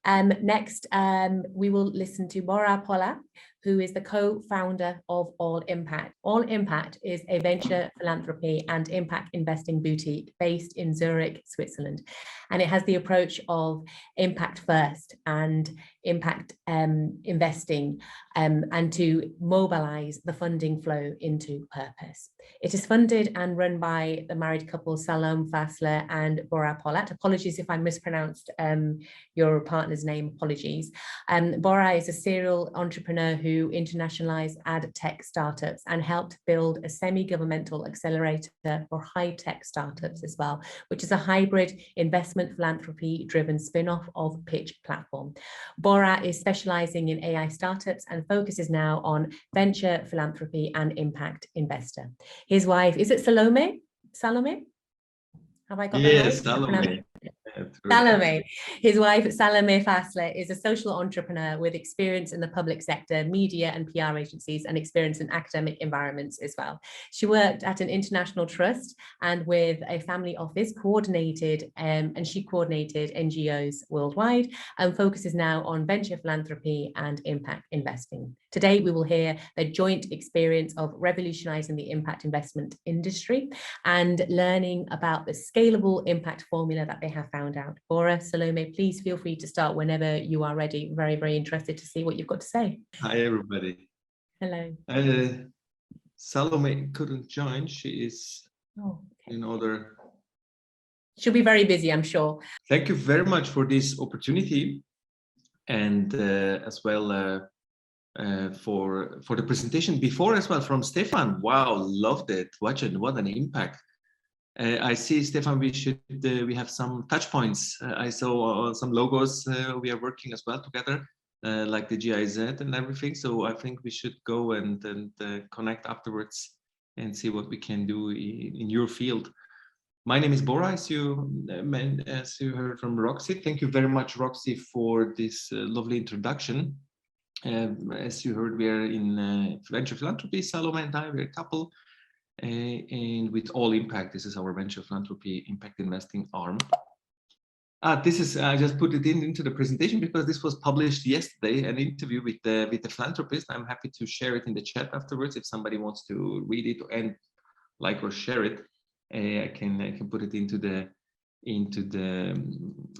Next, we will listen to Bora Polat, who is the co-founder of All Impact. All Impact is a venture philanthropy and impact investing boutique based in Zurich, Switzerland. And it has the approach of impact first and impact investing and to mobilize the funding flow into purpose. It is funded and run by the married couple Salome Fassler and Bora Polat. Apologies if I mispronounced your partner's name, apologies. Bora is a serial entrepreneur who internationalized ad tech startups and helped build a semi-governmental accelerator for high-tech startups as well, which is a hybrid investment philanthropy-driven spin-off of Pitch platform. Bora is specializing in AI startups and focuses now on venture philanthropy and impact investor. His wife, is it Salome? Salome? Have I got that right? Yes, Salome. Salome. His wife, Salome Fassler, is a social entrepreneur with experience in the public sector, media and PR agencies, and experience in academic environments as well. She worked at an international trust and with a family office and she coordinated NGOs worldwide and focuses now on venture philanthropy and impact investing. Today, we will hear their joint experience of revolutionizing the impact investment industry and learning about the scalable impact formula that they have found out. Bora, Salome, please feel free to start whenever you are ready. Very, very interested to see what you've got to say. Hi, everybody. Hello. Salome couldn't join. She is in other. She'll be very busy, I'm sure. Thank you very much for this opportunity and as well for the presentation before as well from Stefan. Wow, loved it. Watch it. What an impact. I see, Stefan, we have some touch points. I saw some logos. We are working as well together, like the GIZ and everything. So I think we should go and connect afterwards and see what we can do in your field. My name is Bora, as you heard from Roxy. Thank you very much, Roxy, for this lovely introduction. As you heard, we are in venture philanthropy. Salome and I, we're a couple. And with All Impact, this is our venture philanthropy impact investing arm. I just put it into the presentation because this was published yesterday, an interview with the philanthropist. I'm happy to share it in the chat afterwards if somebody wants to read it and like or share it. I can put it into the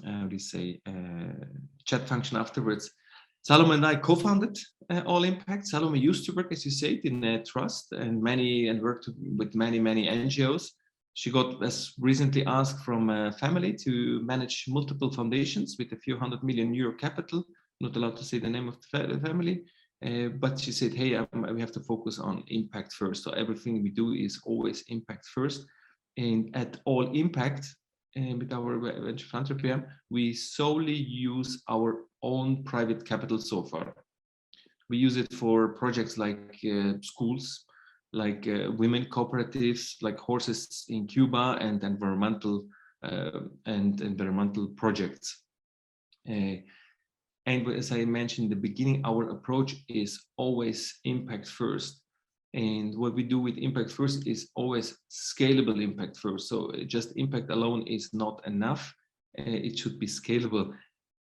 how do you say chat function afterwards. Salome and I co-founded All Impact. Salome used to work, as you said, in a trust and worked with many NGOs. She got recently asked from a family to manage multiple foundations with a few €100 million capital. Not allowed to say the name of the family, but she said, "Hey, we have to focus on impact first. So everything we do is always impact first." And at All Impact, with our venture philanthropy, we solely use our own private capital so far. We use it for projects like schools, like women cooperatives, like horses in Cuba, and environmental projects. And as I mentioned in the beginning, our approach is always impact first. And what we do with impact first is always scalable impact first. So just impact alone is not enough. It should be scalable.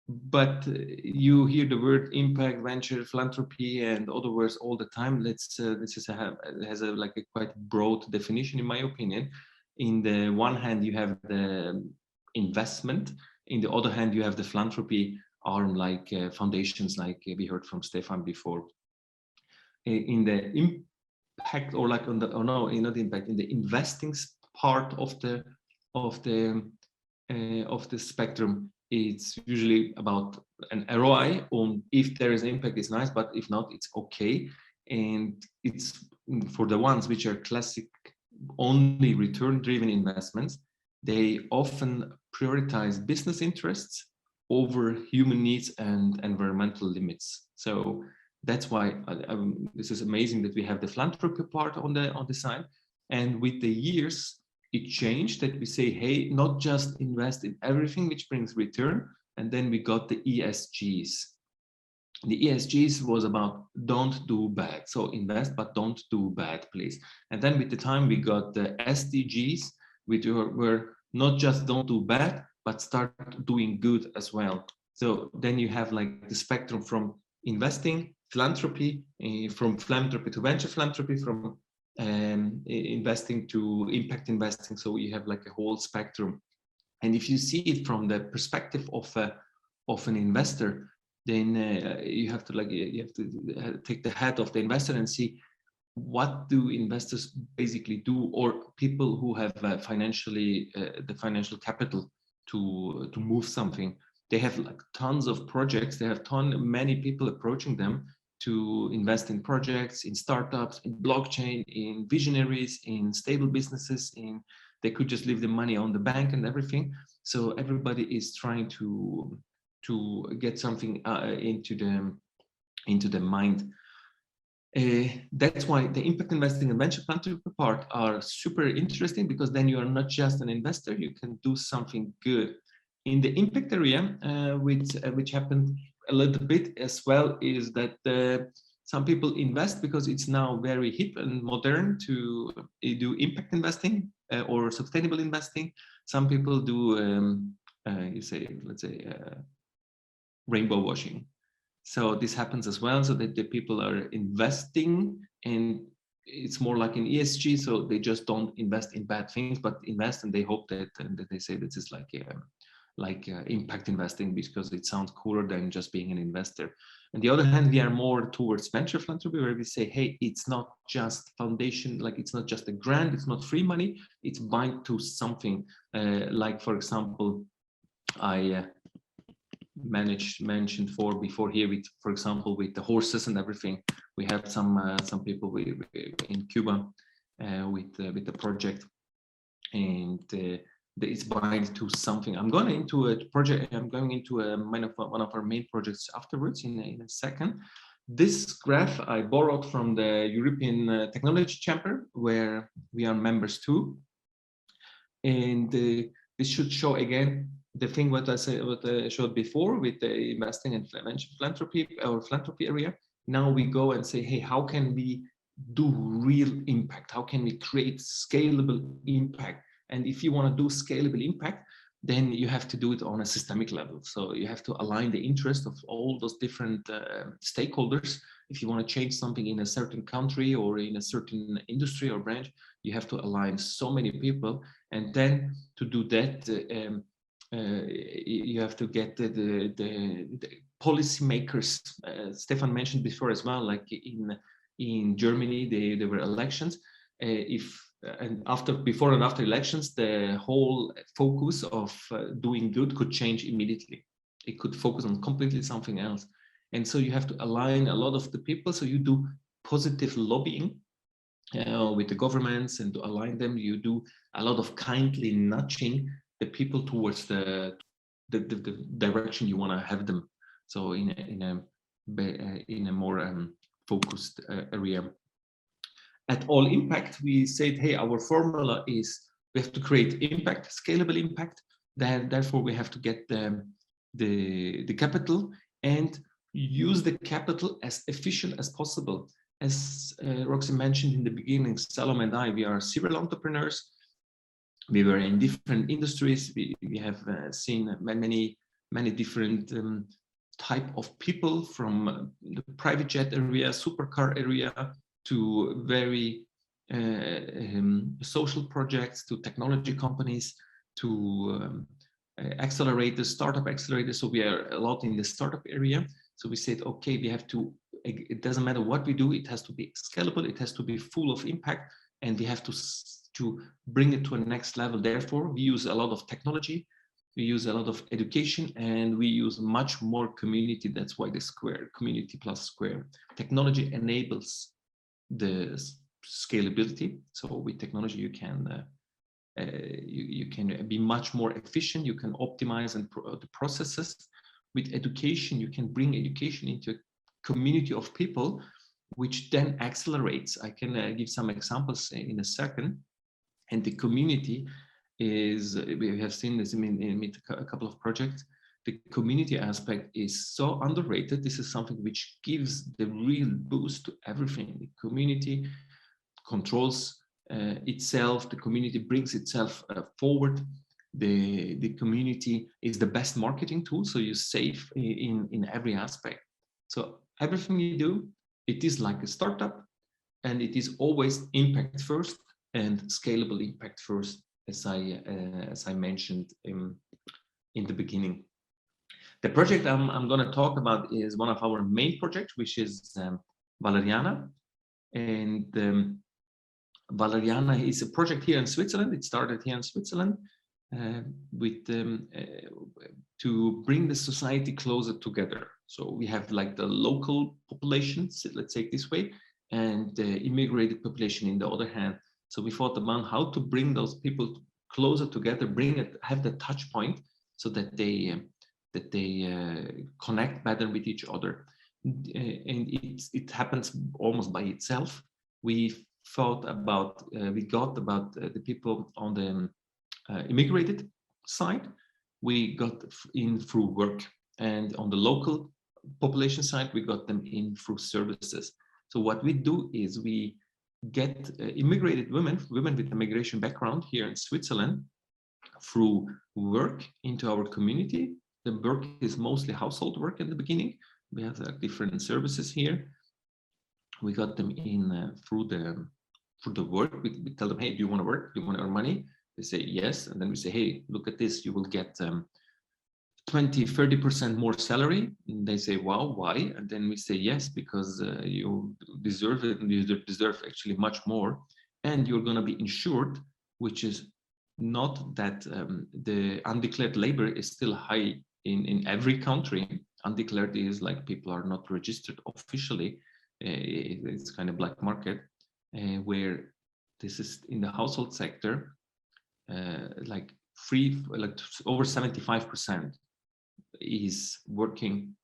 But you hear the word impact, venture, philanthropy, and other words all the time. It has a quite broad definition, in my opinion. In the one hand, you have the investment. In the other hand, you have the philanthropy arm, like foundations, like we heard from Stefan before. In the impact, or like on the, or no, not impact, in the investing part of the spectrum, it's usually about an ROI on if there is impact, it's nice, but if not, it's okay. And it's for the ones which are classic only return-driven investments, they often prioritize business interests over human needs and environmental limits. So that's why this is amazing that we have the philanthropy part on the side. And with the years, it changed that we say, hey, not just invest in everything which brings return. And then we got the ESGs. The ESGs was about don't do bad. So invest, but don't do bad, please. And then with the time, we got the SDGs, which were not just don't do bad, but start doing good as well. So then you have like the spectrum from investing, philanthropy, from philanthropy to venture philanthropy, from investing to impact investing. So you have like a whole spectrum. And if you see it from the perspective of an investor, then you have to take the hat of the investor and see what do investors basically do, or people who have financially the financial capital to move something. They have like tons of projects. They have many people approaching them to invest in projects, in startups, in blockchain, in visionaries, in stable businesses. They could just leave the money on the bank and everything. So everybody is trying to get something into the mind. That's why the impact investing and venture philanthropy part are super interesting, because then you are not just an investor, you can do something good. In the impact area, which happened a little bit as well, is that some people invest because it's now very hip and modern to do impact investing or sustainable investing. Some people do, let's say, rainbow washing. So this happens as well, so that the people are investing, and it's more like an ESG. So they just don't invest in bad things, but invest, and they hope that, and that they say this is like impact investing, because it sounds cooler than just being an investor. On the other hand, we are more towards venture philanthropy, where we say, hey, it's not just foundation, like it's not just a grant, it's not free money, it's bind to something. Like for example, I mentioned before here, with, for example, with the horses and everything. We had some people in Cuba with the project, and it's bind to something. I'm going into a project. I'm going into one of our main projects afterwards in a second. This graph I borrowed from the European Technology Chamber, where we are members too, and this should show again the thing what I showed before with the investing and philanthropy or philanthropy area. Now we go and say, hey, how can we do real impact? How can we create scalable impact? And if you want to do scalable impact, then you have to do it on a systemic level. So you have to align the interest of all those different stakeholders. If you want to change something in a certain country or in a certain industry or branch, you have to align so many people. And then to do that, you have to get the policymakers. Stefan mentioned before as well, like in Germany, there were elections. Before and after elections, the whole focus of doing good could change immediately. It could focus on completely something else. And so you have to align a lot of the people. So you do positive lobbying with the governments, and to align them, you do a lot of kindly nudging the people towards the direction you want to have them. So in a more focused area. At All Impact, we said, hey, our formula is we have to create impact, scalable impact. Then therefore we have to get the capital and use the capital as efficient as possible. As Roxy mentioned in the beginning, Salome and I, we are serial entrepreneurs. We were in different industries. We have seen many different type of people, from the private jet area, supercar area, to very social projects, to technology companies, to accelerators, startup accelerators. So we are a lot in the startup area. So we said, okay, we have to, it doesn't matter what we do, it has to be scalable, it has to be full of impact, and we have to bring it to a next level. Therefore, we use a lot of technology, we use a lot of education, and we use much more community. That's why the square, community plus square. Technology enables the scalability. So with technology, you can be much more efficient. You can optimize the processes. With education, you can bring education into a community of people, which then accelerates. I can give some examples in a second. And the community is, we have seen this in a couple of projects, the community aspect is so underrated. This is something which gives the real boost to everything. The community controls itself, the community brings itself forward. the community is the best marketing tool, so you save in every aspect. So everything you do, it is like a startup, and it is always impact first and scalable impact first, as I mentioned in the beginning. The project I'm going to talk about is one of our main projects, which is Valeriana. And Valeriana is a project here in Switzerland. It started here in Switzerland with to bring the society closer together. So we have like the local population, let's say it this way, and the immigrated population in the other hand. So we thought about how to bring those people closer together, have the touch point, so that they connect better with each other. And it happens almost by itself. We got about the people on the immigrated side. We got in through work, and on the local population side, we got them in through services. So what we do is we get immigrated women with immigration background here in Switzerland through work into our community. The work is mostly household work in the beginning. We have different services here. We got them in through the work. We tell them, hey, do you want to work? Do you want to earn money? They say yes. And then we say, hey, look at this. You will get 20-30% more salary. And they say, wow, why? And then we say yes, because you deserve it, and you deserve actually much more. And you're going to be insured, which is not that the undeclared labor is still high in every country. Undeclared is like people are not registered officially. It's kind of black market, where this is in the household sector, like over 75% is working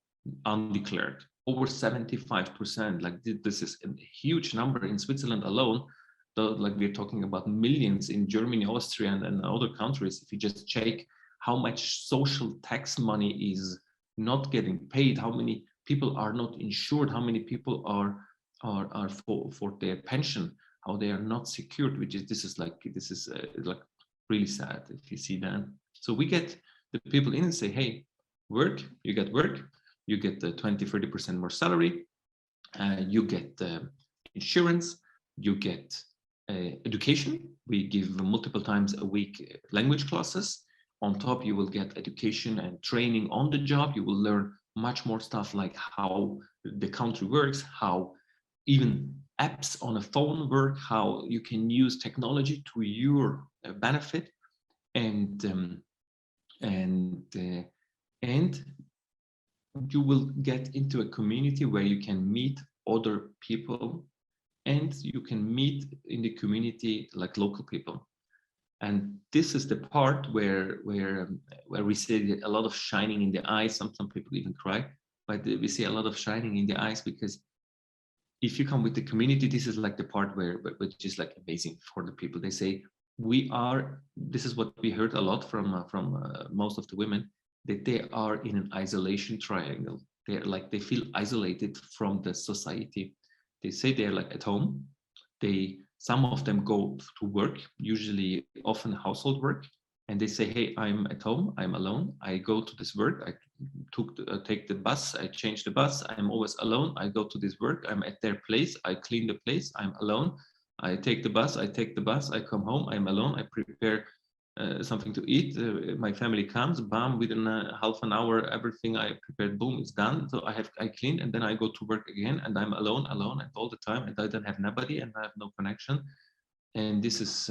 undeclared. Over 75%, like this is a huge number in Switzerland alone. Though, like we're talking about millions in Germany, Austria, and other countries. If you just check how much social tax money is not getting paid, how many people are not insured, how many people are for their pension, how they are not secured, this is like really sad if you see that. So we get the people in and say, hey, work, you get the 20-30% more salary, you get insurance, you get education. We give multiple times a week language classes. On top, you will get education and training on the job. You will learn much more stuff like how the country works, how even apps on a phone work, how you can use technology to your benefit, and you will get into a community where you can meet other people, and you can meet in the community like local people. And this is the part where we see a lot of shining in the eyes. Some people even cry, but we see a lot of shining in the eyes, because if you come with the community, this is like the part which is like amazing for the people. They say, this is what we heard a lot from most of the women, that they are in an isolation triangle. They feel isolated from the society. They say they're like at home. Some of them go to work, usually often household work, and they say, hey, I'm at home, I'm alone. I go to this work, I take the bus, I change the bus, I'm always alone. I go to this work, I'm at their place, I clean the place, I'm alone. I take the bus, I come home, I'm alone. I prepare something to eat. My family comes, bam, within half an hour, everything I prepared, boom, it's done. So I clean, and then I go to work again, and I'm alone, and all the time, and I don't have nobody, and I have no connection. And this is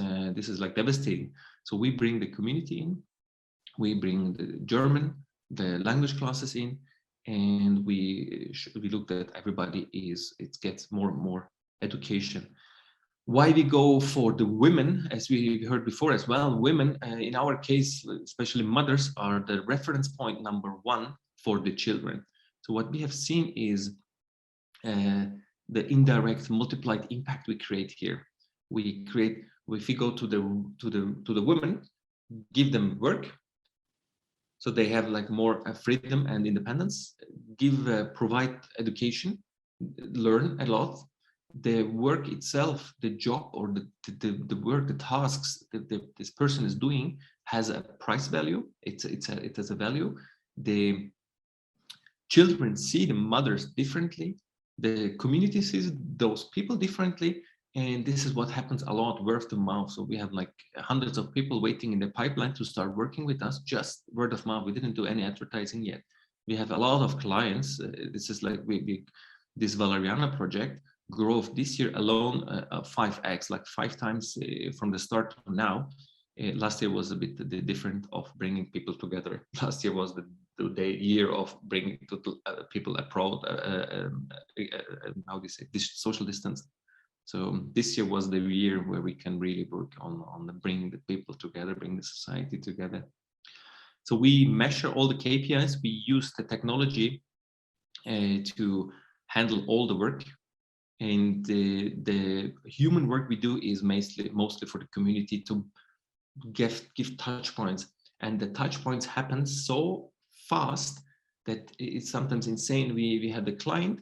like devastating. So we bring the community in, we bring the German, the language classes in, and we look that everybody it gets more and more education. Why we go for the women, as we heard before as well, women, in our case, especially mothers, are the reference point number one for the children. So what we have seen is the indirect multiplied impact we create here. If we go to the women, give them work, so they have like more freedom and independence, provide education, learn a lot. The work itself, the job, or the work, the tasks that this person is doing, has a price value. It has a value. The children see the mothers differently. The community sees those people differently. And this is what happens a lot, word of mouth. So we have like hundreds of people waiting in the pipeline to start working with us, just word of mouth. We didn't do any advertising yet. We have a lot of clients. This is like this Valeriana project growth this year alone 5x, like 5 times from the start to now. Last year was a bit different of bringing people together. Last year was the year of bringing people abroad. How do you say this? Social distance. So this year was the year where we can really work on bringing the people together, bring the society together. So we measure all the KPIs. We use the technology to handle all the work. And the human work we do is mostly for the community to give touch points. And the touch points happen so fast that it's sometimes insane. We have a client,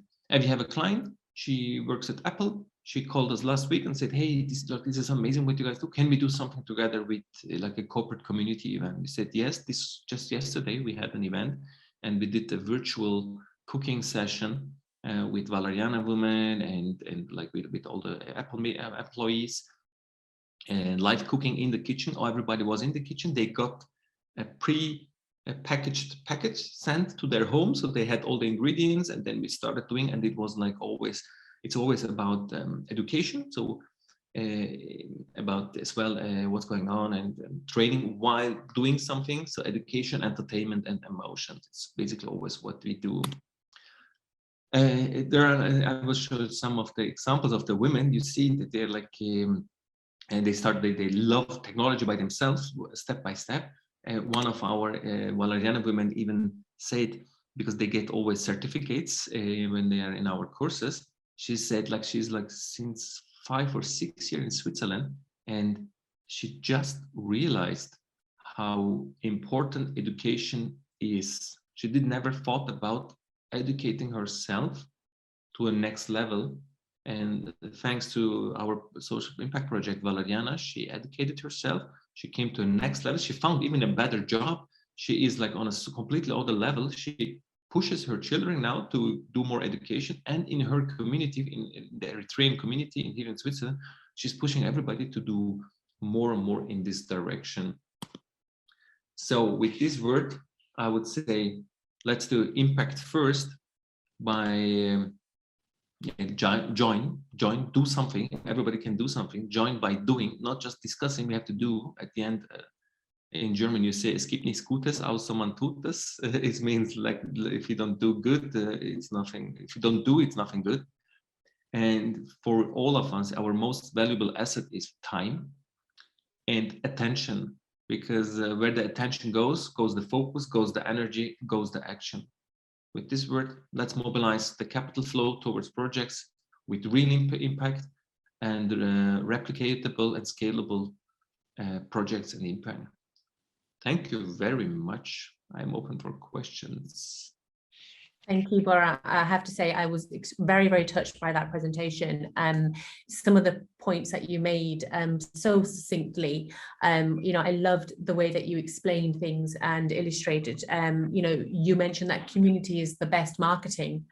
she works at Apple. She called us last week and said, hey, this is amazing what you guys do. Can we do something together with like a corporate community event? We said, yes. This just yesterday we had an event and we did a virtual cooking session with Valeriana women and like with all the Apple employees, and live cooking in the kitchen. Everybody was in the kitchen. They got a packaged package sent to their home. So they had all the ingredients, and then we started doing, and it was like it's always about education. So about as well what's going on and training while doing something. So education, entertainment, and emotion. It's basically always what we do. I will show some of the examples of the women. You see that they're like, and they love technology by themselves, step by step. One of our Valeriana women even said, because they get always certificates when they are in our courses, she said like she's like since 5 or 6 years in Switzerland, and she just realized how important education is. She never thought about educating herself to a next level. And thanks to our social impact project, Valeriana, she educated herself. She came to a next level. She found even a better job. She is like on a completely other level. She pushes her children now to do more education. And in her community, in the Eritrean community here in Switzerland, she's pushing everybody to do more and more in this direction. So with this word, I would say, let's do impact first by join, do something. Everybody can do something. Join by doing, not just discussing. We have to do. At the end, in German, you say, es gibt nichts Gutes, außer man tut es. It means like if you don't do good, it's nothing. If you don't do, it's nothing good. And for all of us, our most valuable asset is time and attention, because where the attention goes the focus, goes the energy, goes the action. With this word, let's mobilize the capital flow towards projects with real impact and replicatable and scalable projects and impact. Thank you very much. I'm open for questions. Thank you, Bora. I have to say I was very, very touched by that presentation. Some of the points that you made so succinctly. I loved the way that you explained things and illustrated. You mentioned that community is the best marketing.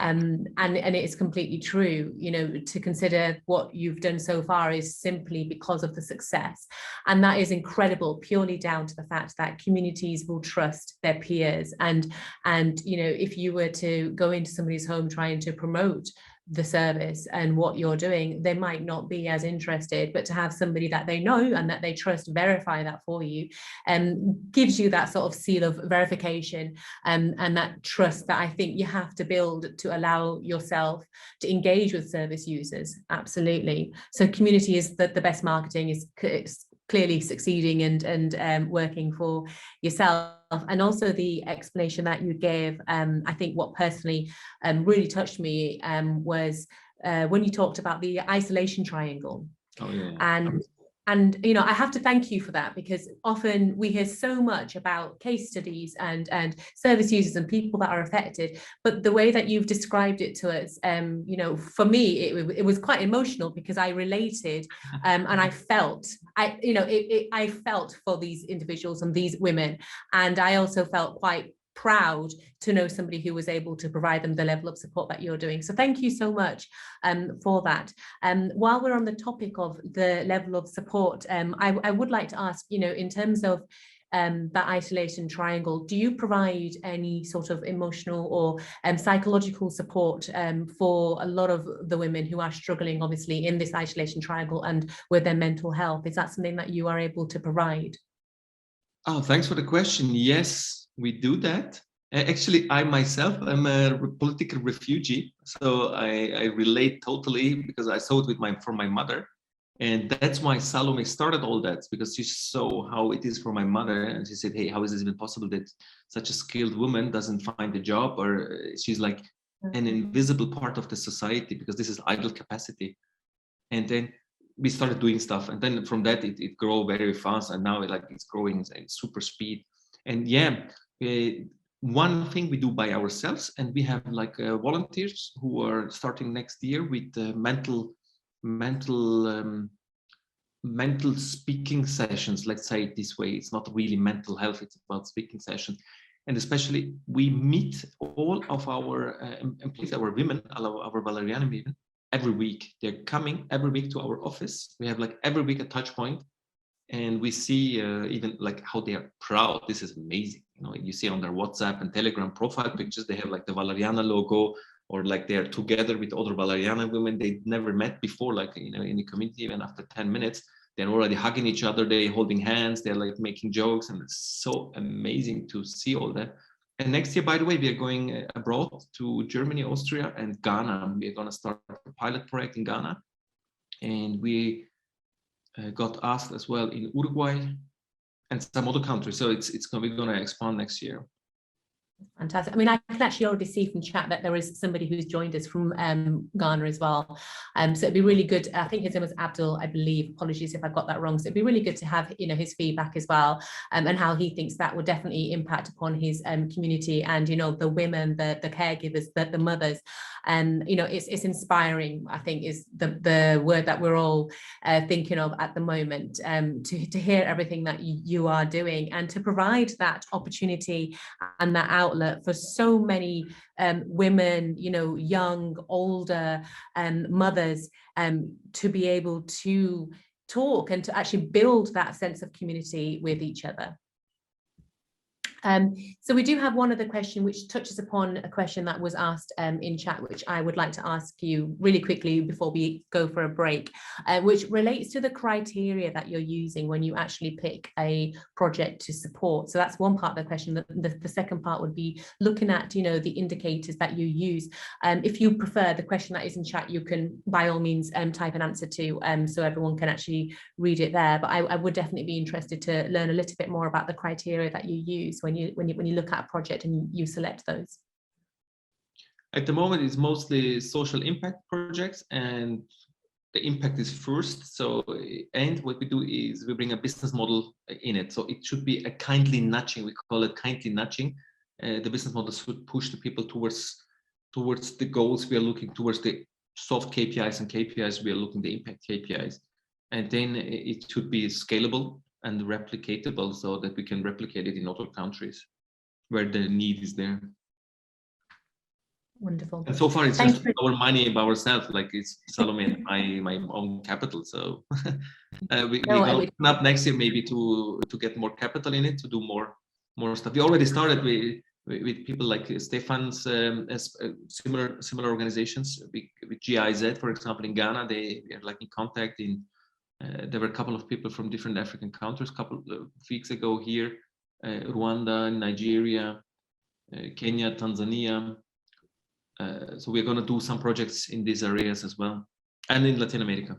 And it is completely true. To consider what you've done so far is simply because of the success. And that is incredible, purely down to the fact that communities will trust their peers. And if you were to go into somebody's home trying to promote the service and what you're doing, they might not be as interested, but to have somebody that they know and that they trust verify that for you gives you that sort of seal of verification and that trust that I think you have to build to allow yourself to engage with service users. Absolutely. So community is the best marketing, is clearly succeeding and working for yourself. And also the explanation that you gave, I think what personally really touched me was when you talked about the isolation triangle. Oh, yeah. And And, you know, I have to thank you for that, because often we hear so much about case studies and service users and people that are affected, but the way that you've described it to us, you know, for me, it was quite emotional, because I related, and I felt, I felt for these individuals and these women. And I also felt quite proud to know somebody who was able to provide them the level of support that you're doing. So thank you so much for that. While we're on the topic of the level of support, I would like to ask, you know, in terms of that isolation triangle, do you provide any sort of emotional or psychological support for a lot of the women who are struggling, obviously, in this isolation triangle and with their mental health? Is that something that you are able to provide? Oh, thanks for the question. Yes, we do that. Actually, I myself am a political refugee, so I relate totally, because I saw it from my mother, and that's why Salome started all that, because she saw how it is for my mother, and she said, "Hey, how is it even possible that such a skilled woman doesn't find a job, or she's like an invisible part of the society, because this is idle capacity?" And then we started doing stuff, and then from that it grew very fast, and now it's growing at super speed. And yeah, one thing we do by ourselves, and we have volunteers who are starting next year with mental speaking sessions. Let's say it this way: it's not really mental health, it's about speaking sessions. And especially we meet all of our employees, our women, our Valeriana women, every week. They're coming every week to our office. We have every week a touch point, and we see even how they are proud. This is amazing. You know, you see on their WhatsApp and Telegram profile pictures, they have the Valeriana logo, or they are together with other Valeriana women they never met before, in the community. Even after 10 minutes, they're already hugging each other, they're holding hands, they're making jokes, and it's so amazing to see all that. And next year, by the way, we are going abroad to Germany, Austria, and Ghana. We are going to start a pilot project in Ghana. And we got asked as well in Uruguay and some other countries. So we're going to expand next year. Fantastic. I mean, I can actually already see from chat that there is somebody who's joined us from Ghana as well. So it'd be really good. I think his name was Abdul, I believe. Apologies if I got that wrong. So it'd be really good to have, you know, his feedback as well, and how he thinks that would definitely impact upon his community and, you know, the women, the caregivers, the mothers. And, you know, it's inspiring, I think, is the word that we're all thinking of at the moment, to hear everything that you are doing, and to provide that opportunity and that outlet for so many women, you know, young, older mothers, to be able to talk and to actually build that sense of community with each other. So we do have one other question which touches upon a question that was asked in chat, which I would like to ask you really quickly before we go for a break, which relates to the criteria that you're using when you actually pick a project to support. So that's one part of the question. The second part would be looking at, you know, the indicators that you use. If you prefer the question that is in chat, you can by all means type an answer to, so everyone can actually read it there. But I would definitely be interested to learn a little bit more about the criteria that you use when you look at a project and you select those. At the moment, it's mostly social impact projects, and the impact is first. So, and what we do is we bring a business model in it. So it should be a kindly nudging. We call it kindly nudging. The business model should push the people towards the goals we are looking towards, the soft KPIs and KPIs we are looking, the impact KPIs. And then it should be scalable and replicatable, so that we can replicate it in other countries where the need is there. Wonderful. And so far, it's just our money by ourselves, it's Salome and my own capital. So we're gonna open up next year maybe to get more capital in it, to do more stuff. We already started with people like Stefan's similar organizations with GIZ, for example, in Ghana. They are in contact. There were a couple of people from different African countries a couple of weeks ago here, Rwanda, Nigeria, Kenya, Tanzania. So we're going to do some projects in these areas as well, and in Latin America.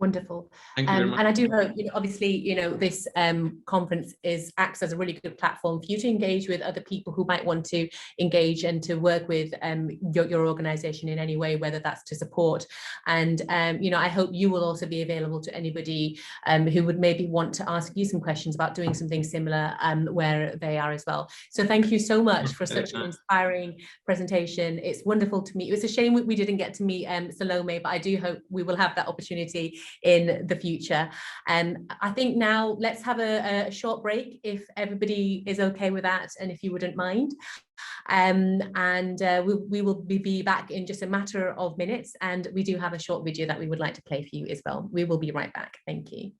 Wonderful. Thank you very much. And I do hope, obviously, this conference acts as a really good platform for you to engage with other people who might want to engage and to work with your organization in any way, whether that's to support. And, I hope you will also be available to anybody who would maybe want to ask you some questions about doing something similar where they are as well. So thank you so much for such an inspiring presentation. It's wonderful to meet you. It's a shame we didn't get to meet Salome, but I do hope we will have that opportunity in the future. I think now let's have a short break if everybody is okay with that, and if you wouldn't mind. We will be back in just a matter of minutes, and we do have a short video that we would like to play for you as well. We will be right back. Thank you.